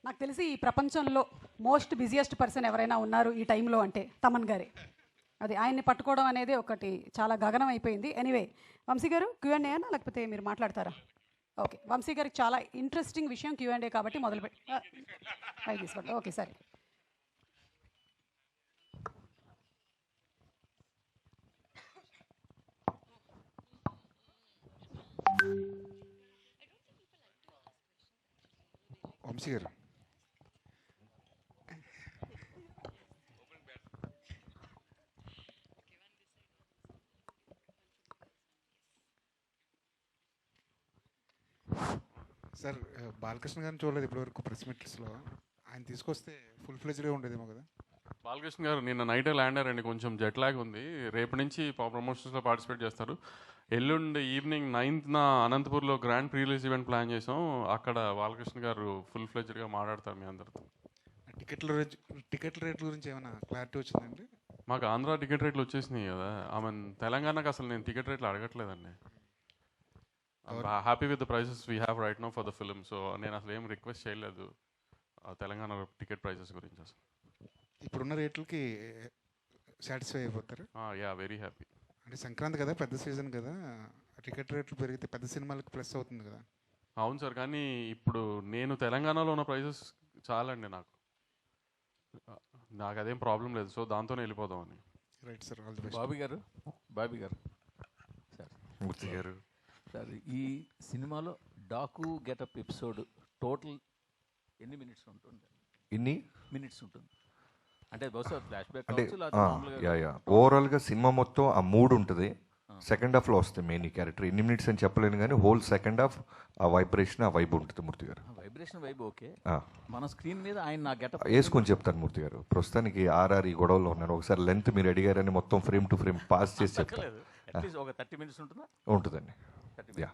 నాకు తెలిసి ఈ ప్రపంచంలో మోస్ట్ బిజియెస్ట్ పర్సన్ ఎవరైనా ఉన్నారు ఈ టైంలో అంటే తమన్ గారే. అది ఆయన్ని పట్టుకోవడం అనేది ఒకటి చాలా గగనం అయిపోయింది. ఎనీవే, వంశీ గారు Q&A అనా లేకపోతే మీరు మాట్లాడతారా? ఓకే, వంశీ గారికి చాలా ఇంట్రెస్టింగ్ విషయం Q&A కాబట్టి మొదలుపెట్టి తీసుకోండి. ఓకే, సరే. వంశీ గారు, సార్ బాలకృష్ణ గారిని చూడలేదు ఇప్పటివరకు ప్రెస్ మీట్స్లో. ఆయన తీసుకొస్తే ఫుల్ ఫ్లెజ్డ్గా ఉండేదేమో కదా. బాలకృష్ణ గారు నిన్న నైటే ల్యాండ్ అయ్యారండి, కొంచెం జెట్ లాగ్ ఉంది. రేపు నుంచి ప్రమోషన్స్లో పార్టిసిపేట్ చేస్తారు. ఎల్లుండి ఈవినింగ్ 9th అనంతపూర్లో grand pre release event plan చేసాం. అక్కడ బాలకృష్ణ గారు ఫుల్ ఫ్లెజ్డ్గా మాట్లాడతారు మీ అందరితో. టికెట్ల రేట్ల గురించి ఏమైనా క్లారిటీ వచ్చిందండి? మాకు ఆంధ్ర టికెట్ రేట్లు వచ్చేసినాయి కదా. తెలంగాణకు అసలు నేను టికెట్ రేట్లు అడగట్లేదండి. Happy with the prices we have right now for the film. So నేను అసలు ఏం రిక్వెస్ట్ చేయలేదు తెలంగాణ టికెట్ ప్రైసెస్ గురించి. అసలు ఇప్పుడున్న రేట్లకి సాటిస్ఫై అయిపోతారు? Yeah, very happy. అంటే సంక్రాంతి కదా, పెద్ద సీజన్ కదా, టికెట్ రేట్లు పెరిగితే పెద్ద సినిమాలకు ప్లస్ అవుతుంది కదా. అవును సార్, కానీ ఇప్పుడు నేను తెలంగాణలో ఉన్న ప్రైసెస్ చాలండి నాకు అదేం ప్రాబ్లం లేదు. సో దాంతోనే వెళ్ళిపోదామని. Right sir, all the best. Bobby గారు సార్, మూర్తి గారు సార్, ఈ సినిమాలో డాకు గెటప్ ఎపిసోడ్ టోటల్ ఎన్ని మినిట్స్ ఉంటుంది? మినిట్స్ ఉంటుంది అంటే బహుశా ఫ్లాష్ బ్యాక్ అంటే ఓవరాల్గా సినిమా మొత్తం ఆ మూడు ఉంటుంది. సెకండ్ హాఫ్లో వస్తుంది మెయిన్ ఈ క్యారెక్టర్. ఎన్ని మినిట్స్ అని చెప్పలేను కానీ హోల్ సెకండ్ హాఫ్ ఆ వైబ్రేషన్, ఆ వైబ్ ఉంటుంది. మూర్తి గారు వైబ్రేషన్ వైబ్ ఓకే. మన స్క్రీన్ మీద ఆయన నా గెటప్ వేసుకొని చెప్తాను మూర్తి గారు. ప్రస్తుతానికి ఈ గొడవలో ఉన్నాను. ఒకసారి లెంత్ మీరు అడిగారని మొత్తం ఫ్రేమ్ టు ఫ్రేమ్ పాస్ చేసి చెప్తాను. అట్లీస్ట్ ఒక 30 minutes ఉంటుందా? ఉంటుందండి. యా.